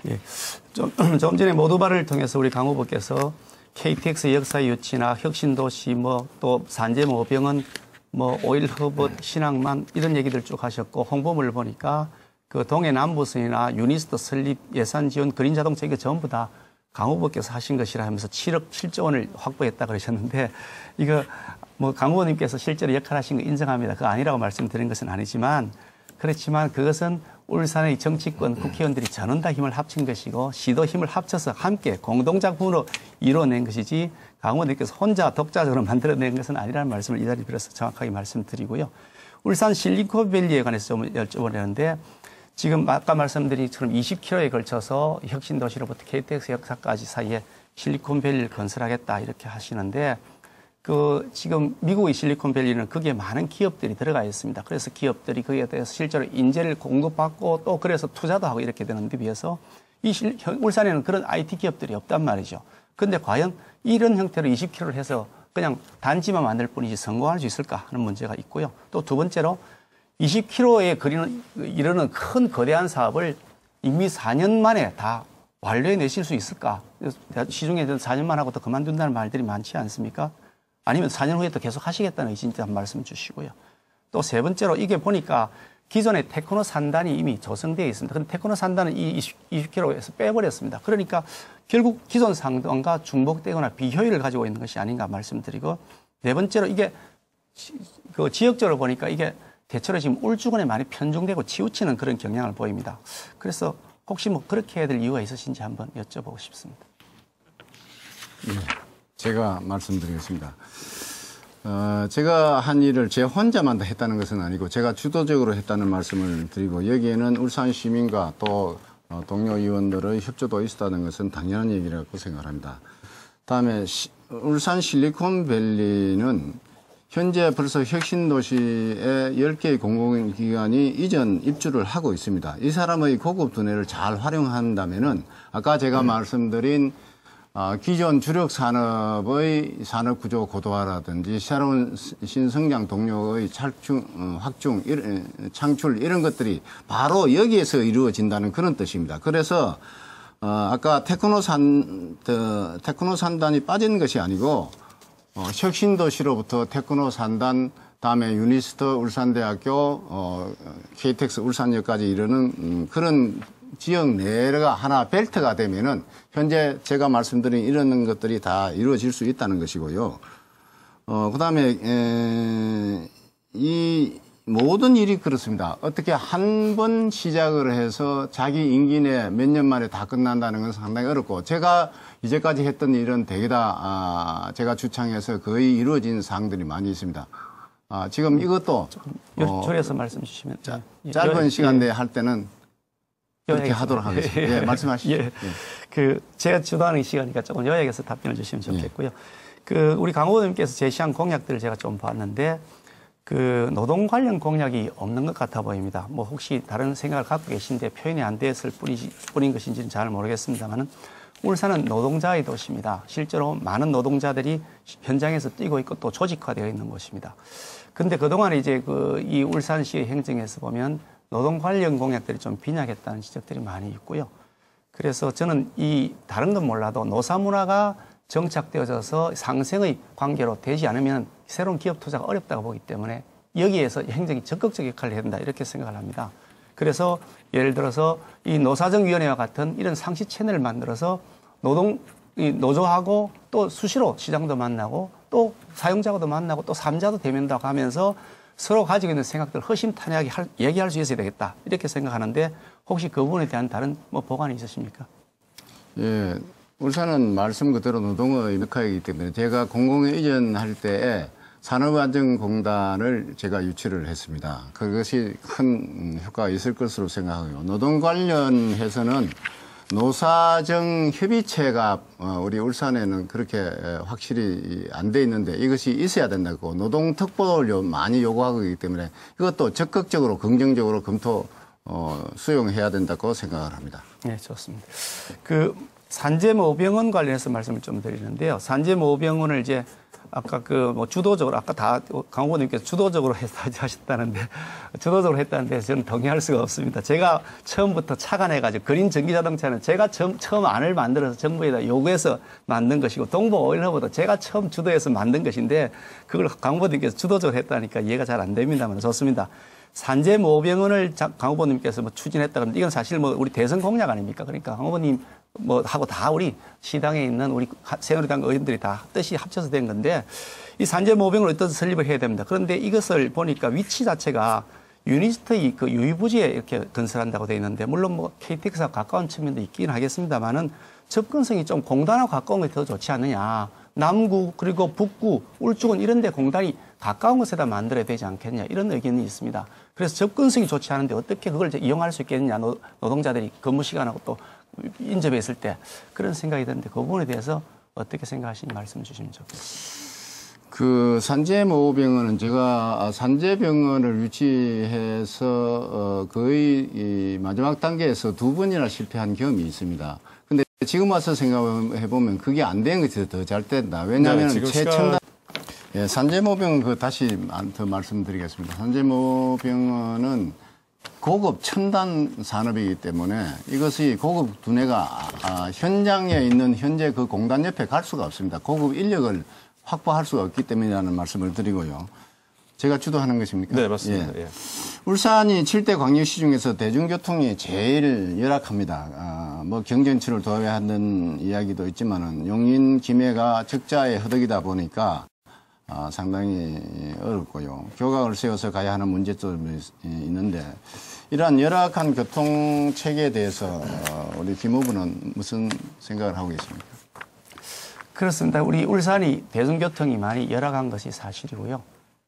예. 좀 전에 모두발을 통해서 우리 강 후보께서 KTX 역사 유치나 혁신도시 또 산재모병은 오일 허브 신앙만 이런 얘기들 쭉 하셨고 홍보물을 보니까 그 동해 남부선이나 유니스트 설립 예산 지원 그린 자동차 이게 전부 다 강 후보께서 하신 것이라 하면서 7억 7조 원을 확보했다 그러셨는데 이거 강 후보님께서 실제로 역할하신 거 인정합니다. 그거 아니라고 말씀드린 것은 아니지만 그렇지만 그것은 울산의 정치권 국회의원들이 전원 다 힘을 합친 것이고 시도 힘을 합쳐서 함께 공동작품으로 이루어낸 것이지 강 후보님께서 혼자 독자적으로 만들어낸 것은 아니라는 말씀을 이 자리에 빌어서 정확하게 말씀드리고요. 울산 실리콘밸리에 관해서 좀 여쭤보려는데 지금 아까 말씀드린 것처럼 20km에 걸쳐서 혁신도시로부터 KTX 역사까지 사이에 실리콘밸리를 건설하겠다 이렇게 하시는데 지금 미국의 실리콘밸리는 거기에 많은 기업들이 들어가 있습니다. 그래서 기업들이 거기에 대해서 실제로 인재를 공급받고 또 그래서 투자도 하고 이렇게 되는데 비해서 울산에는 그런 IT 기업들이 없단 말이죠. 그런데 과연 이런 형태로 20km를 해서 그냥 단지만 만들 뿐이지 성공할 수 있을까 하는 문제가 있고요. 또 두 번째로 20km에 이르는 큰 거대한 사업을 이미 4년 만에 다 완료해내실 수 있을까? 시중에 4년만 하고 또 그만둔다는 말들이 많지 않습니까? 아니면 4년 후에 또 계속 하시겠다는 의지인지 한 말씀 주시고요. 또 세 번째로 이게 보니까 기존의 테크노 산단이 이미 조성되어 있습니다. 그런데 테크노 산단은 이 20km에서 빼버렸습니다. 그러니까 결국 기존 상단과 중복되거나 비효율을 가지고 있는 것이 아닌가 말씀드리고 네 번째로 이게 그 지역적으로 보니까 이게 대체로 지금 울주군에 많이 편중되고 치우치는 그런 경향을 보입니다. 그래서 혹시 그렇게 해야 될 이유가 있으신지 한번 여쭤보고 싶습니다. 네, 제가 말씀드리겠습니다. 제가 한 일을 제 혼자만 다 했다는 것은 아니고 제가 주도적으로 했다는 말씀을 드리고 여기에는 울산 시민과 또 동료 의원들의 협조도 있었다는 것은 당연한 얘기라고 생각합니다. 다음에 울산 실리콘밸리는 현재 벌써 혁신도시에 10개의 공공기관이 이전 입주를 하고 있습니다. 이 사람의 고급 두뇌를 잘 활용한다면은 아까 제가 말씀드린 기존 주력 산업의 산업 구조 고도화라든지 새로운 신성장 동력의 확충, 창출 이런 것들이 바로 여기에서 이루어진다는 그런 뜻입니다. 그래서 아까 테크노 산단이 빠진 것이 아니고 혁신도시로부터 테크노 산단 다음에 유니스트 울산대학교 KTX 울산역까지 이르는 그런 지역 내가 하나 벨트가 되면은 현재 제가 말씀드린 이런 것들이 다 이루어질 수 있다는 것이고요. 그다음에 이 모든 일이 그렇습니다. 어떻게 한 번 시작을 해서 자기 임기 내 몇 년 만에 다 끝난다는 건 상당히 어렵고 제가 이제까지 했던 일은 대개 다 제가 주창해서 거의 이루어진 사항들이 많이 있습니다. 지금 이것도 줄여서 말씀 주시면 짧은 시간 내에 할 때는 그렇게 하도록 하겠습니다. 예, 말씀하시죠. 예. 제가 주도하는 시간이니까 조금 요약해서 답변을 주시면 좋겠고요. 우리 강 후보님께서 제시한 공약들을 제가 좀 봤는데 노동 관련 공약이 없는 것 같아 보입니다. 혹시 다른 생각을 갖고 계신데 표현이 안 됐을 뿐인 것인지는 잘 모르겠습니다만은 울산은 노동자의 도시입니다. 실제로 많은 노동자들이 현장에서 뛰고 있고 또 조직화되어 있는 곳입니다. 근데 그동안에 이 울산시의 행정에서 보면 노동 관련 공약들이 좀 빈약했다는 지적들이 많이 있고요. 그래서 저는 다른 건 몰라도 노사 문화가 정착되어져서 상생의 관계로 되지 않으면 새로운 기업 투자가 어렵다고 보기 때문에 여기에서 행정이 적극적 역할을 해야 된다 이렇게 생각을 합니다. 그래서 예를 들어서 이 노사정위원회와 같은 이런 상시 채널을 만들어서 노조하고 또 수시로 시장도 만나고 또 사용자도 만나고 또 삼자도 대면하고 하면서 서로 가지고 있는 생각들을 허심탄회하게 얘기할 수 있어야 되겠다 이렇게 생각하는데 혹시 그 부분에 대한 다른 보관이 있으십니까? 예, 울산은 말씀 그대로 노동의 역할이기 때문에 제가 공공에 이전할 때에 산업안전공단을 제가 유치를 했습니다. 그것이 큰 효과가 있을 것으로 생각하고요. 노동 관련해서는 노사정 협의체가 우리 울산에는 그렇게 확실히 안 돼 있는데 이것이 있어야 된다고 노동특보를 많이 요구하고 있기 때문에 이것도 적극적으로 긍정적으로 수용해야 된다고 생각을 합니다. 네, 좋습니다. 산재모병원 관련해서 말씀을 좀 드리는데요. 산재모병원을 아까 그 뭐 주도적으로 아까 다 강 후보님께서 주도적으로 하셨다는데 주도적으로 했다는데 저는 동의할 수가 없습니다. 제가 처음부터 착안해가지고 그린 전기자동차는 제가 처음 안을 만들어서 정부에다 요구해서 만든 것이고 동부 오일허브도 제가 처음 주도해서 만든 것인데 그걸 강 후보님께서 주도적으로 했다니까 이해가 잘 안 됩니다만 좋습니다. 산재 모병원을 강 후보님께서 뭐 추진했다 그러는데 이건 사실 뭐 우리 대선 공약 아닙니까? 그러니까 강 후보님 뭐 하고 다 우리 시당에 있는 우리 새누리당 의원들이 다 뜻이 합쳐서 된 건데 이 산재 모병을 어떤 설립을 해야 됩니다. 그런데 이것을 보니까 위치 자체가 유니스트의 그 유이부지에 이렇게 건설한다고 되어 있는데 물론 뭐 KTX와 가까운 측면도 있긴 하겠습니다만은 접근성이 좀 공단하고 가까운 게 더 좋지 않느냐. 남구 그리고 북구 울주군 이런 데 공단이 가까운 곳에다 만들어야 되지 않겠냐 이런 의견이 있습니다. 그래서 접근성이 좋지 않은데 어떻게 그걸 이용할 수 있겠느냐. 노동자들이 근무 시간하고 또 인접해 있을 때 그런 생각이 드는데 그 부분에 대해서 어떻게 생각하시는지 말씀 주시면 좋겠습니다. 그 산재모병원은 제가 산재병원을 유치해서 거의 이 마지막 단계에서 2번이나 실패한 경험이 있습니다. 근데 지금 와서 생각해 보면 그게 안 된 것이 더 잘 된다. 왜냐하면 최첨단 예, 산재모병은 그 다시 더 말씀드리겠습니다. 산재모병원은 고급 첨단 산업이기 때문에 이것이 고급 두뇌가 현장에 있는 현재 그 공단 옆에 갈 수가 없습니다. 고급 인력을 확보할 수가 없기 때문이라는 말씀을 드리고요. 제가 주도하는 것입니까? 네, 맞습니다. 예. 울산이 7대 광역시 중에서 대중교통이 제일 열악합니다. 뭐 경전철을 도입해야 하는 이야기도 있지만은 용인, 김해가 적자의 허덕이다 보니까 상당히 어렵고요. 교각을 세워서 가야 하는 문제점이 있는데 이러한 열악한 교통 체계에 대해서 우리 김 후보는 무슨 생각을 하고 계십니까? 그렇습니다. 우리 울산이 대중교통이 많이 열악한 것이 사실이고요.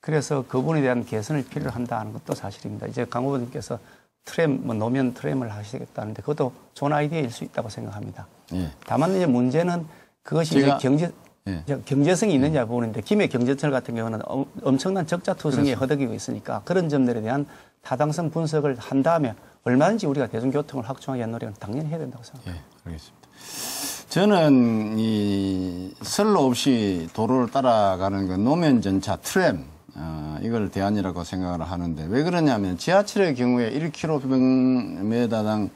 그래서 그 부분에 대한 개선을 필요로 한다는 것도 사실입니다. 이제 강 후보님께서 트램, 뭐 노면 트램을 하시겠다는데 그것도 좋은 아이디어일 수 있다고 생각합니다. 예. 다만 이제 문제는 그것이 이제 경제성이 있느냐 부분인데 김해 경제철 같은 경우는 엄청난 적자 투성이에 허덕이고 있으니까 그런 점들에 대한 타당성 분석을 한 다음에 얼마든지 우리가 대중교통을 확충하기 위한 노력은 당연히 해야 된다고 생각합니다. 예, 알겠습니다. 저는 이 선로 없이 도로를 따라가는 그 노면 전차 트램 이걸 대안이라고 생각을 하는데 왜 그러냐면 지하철의 경우에 1km당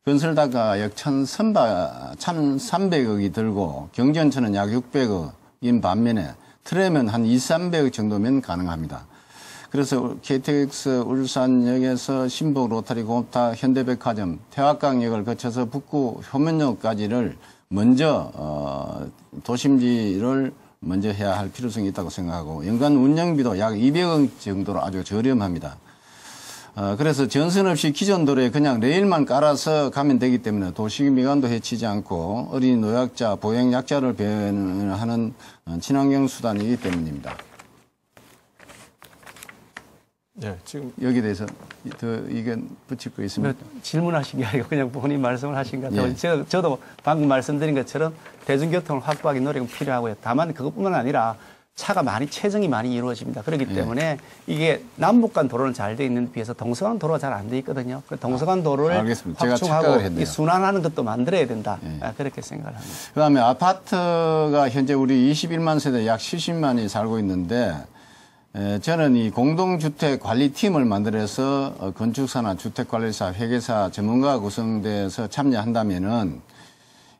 건설다가 약 1,300억이 들고 경전철은 약 600억인 반면에 트램은 한 200~300억 정도면 가능합니다. 그래서 KTX 울산역에서 신복 로터리 공업타 현대백화점 태화강역을 거쳐서 북구 효면역까지를 먼저 도심지를 먼저 해야 할 필요성이 있다고 생각하고 연간 운영비도 약 200억 정도로 아주 저렴합니다. 그래서 전선 없이 기존 도로에 그냥 레일만 깔아서 가면 되기 때문에 도시 미관도 해치지 않고 어린이 노약자, 보행약자를 배려하는 친환경 수단이기 때문입니다. 네, 지금 여기에 대해서 더 의견 붙일 거 있습니까? 질문하신 게 아니고 그냥 본인 말씀을 하신 것 같아요. 예. 저도 방금 말씀드린 것처럼 대중교통을 확보하기 노력은 필요하고요. 다만 그것뿐만 아니라 체증이 많이 이루어집니다. 그렇기 때문에 이게 남북 간 도로는 잘 돼 있는 데 비해서 동서간 도로가 잘 안 돼 있거든요. 동서간 도로를 알겠습니다. 확충하고 이 순환하는 것도 만들어야 된다. 그렇게 생각을 합니다. 그다음에 아파트가 현재 우리 21만 세대 약 70만이 살고 있는데 저는 이 공동주택 관리팀을 만들어서 건축사나 주택관리사, 회계사 전문가가 구성돼서 참여한다면은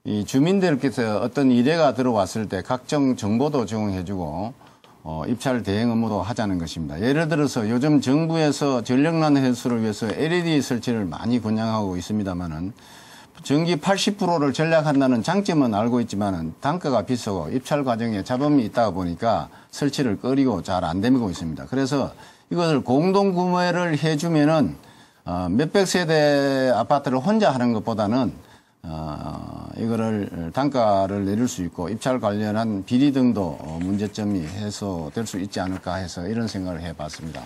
이 주민들께서 어떤 의뢰가 들어왔을 때 각종 정보도 제공해주고 입찰 대행 업무도 하자는 것입니다. 예를 들어서 요즘 정부에서 전력난 해소를 위해서 LED 설치를 많이 권장하고 있습니다만은 전기 80%를 전략한다는 장점은 알고 있지만은 단가가 비싸고 입찰 과정에 잡음이 있다 보니까 설치를 꺼리고 잘 안 되고 있습니다. 그래서 이것을 공동 구매를 해주면은 몇백 세대 아파트를 혼자 하는 것보다는 이거를 단가를 내릴 수 있고 입찰 관련한 비리 등도 문제점이 해소될 수 있지 않을까 해서 이런 생각을 해봤습니다.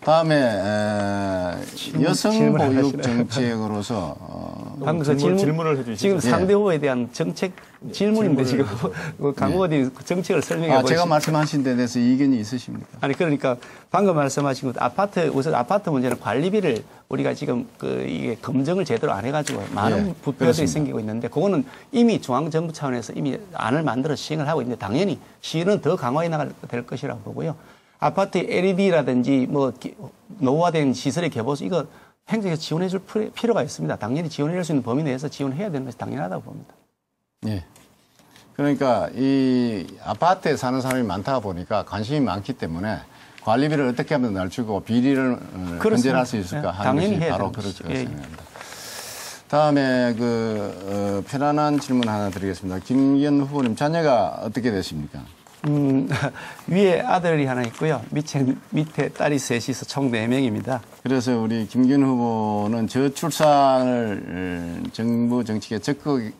다음에 여성보육 정책으로서 방금 그 질문을 해주시죠. 지금 상대 후보에 대한 정책 질문인데 지금 강 후보님 정책을 설명해 보시죠. 제가 말씀하신 데 대해서 이견이 있으십니까? 아니 그러니까 방금 말씀하신 것 우선 아파트 문제는 관리비를 우리가 지금 이게 검증을 제대로 안 해가지고 많은 부패들이 그렇습니다. 생기고 있는데 그거는 이미 중앙정부 차원에서 이미 안을 만들어 시행을 하고 있는데 당연히 시는 더 강화해 나갈 될 것이라고 보고요. 아파트 LED라든지 뭐 노후화된 시설의 개보수 이거 행정에서 지원해 줄 필요가 있습니다. 당연히 지원해 줄 수 있는 범위 내에서 지원해야 되는 것이 당연하다고 봅니다. 예. 그러니까 이 아파트에 사는 사람이 많다 보니까 관심이 많기 때문에 관리비를 어떻게 하면 낮추고 비리를 근절할 수 있을까 하는 당연히 것이 바로 되는 그럴 것이죠. 거라고 생각합니다. 다음에 편안한 질문 하나 드리겠습니다. 김기현 후보님 자녀가 어떻게 되십니까? 위에 아들이 하나 있고요. 밑에 딸이 셋이서 총 4명입니다. 그래서 우리 김기현 후보는 저출산을 정부 정책에 적극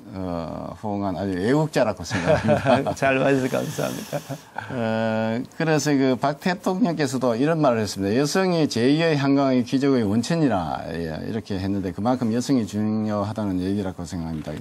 호응한 아주 애국자라고 생각합니다. 잘 봐주셔서 감사합니다. 그래서 박 대통령께서도 이런 말을 했습니다. 여성이 제2의 한강의 기적의 원천이라 이렇게 했는데 그만큼 여성이 중요하다는 얘기라고 생각합니다.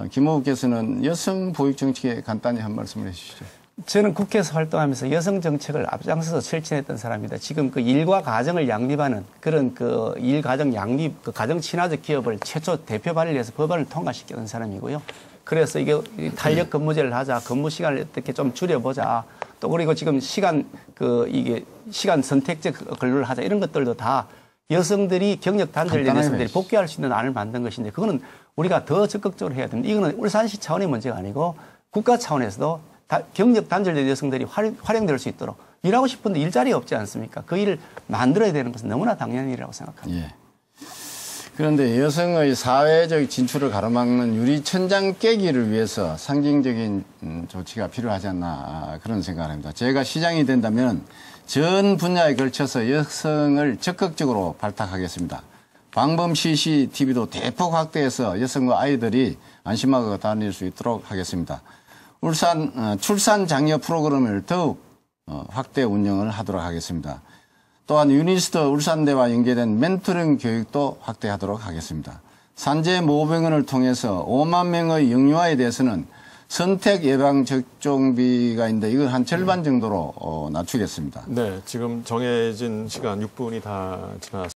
김 후보께서는 여성 보육 정책에 간단히 한 말씀을 해주시죠. 저는 국회에서 활동하면서 여성 정책을 앞장서서 실천했던 사람입니다. 지금 일과 가정을 양립하는 그런 일 가정 양립, 가정 친화적 기업을 최초 대표 발의를 해서 법안을 통과시켰던 사람이고요. 그래서 이게 탄력 근무제를 하자, 근무 시간을 어떻게 좀 줄여보자. 또 그리고 지금 시간 선택적 근로를 하자 이런 것들도 다 여성들이 경력 단절된 여성들이 복귀할 수 있는 안을 만든 것인데 그거는 우리가 더 적극적으로 해야 됩니다. 이거는 울산시 차원의 문제가 아니고 국가 차원에서도 경력 단절된 여성들이 활용될 수 있도록 일하고 싶은데 일자리 없지 않습니까? 그 일을 만들어야 되는 것은 너무나 당연한 일이라고 생각합니다. 예. 그런데 여성의 사회적 진출을 가로막는 유리천장 깨기를 위해서 상징적인 조치가 필요하지 않나 그런 생각을 합니다. 제가 시장이 된다면 전 분야에 걸쳐서 여성을 적극적으로 발탁하겠습니다. 방범 CCTV도 대폭 확대해서 여성과 아이들이 안심하고 다닐 수 있도록 하겠습니다. 출산 장려 프로그램을 더욱 확대 운영을 하도록 하겠습니다. 또한 유니스트 울산대와 연계된 멘토링 교육도 확대하도록 하겠습니다. 산재 모병원을 통해서 5만 명의 영유아에 대해서는 선택 예방 접종비가 있는데 이걸 한 절반 정도로 낮추겠습니다. 네, 지금 정해진 시간 6분이 다 지났습니다.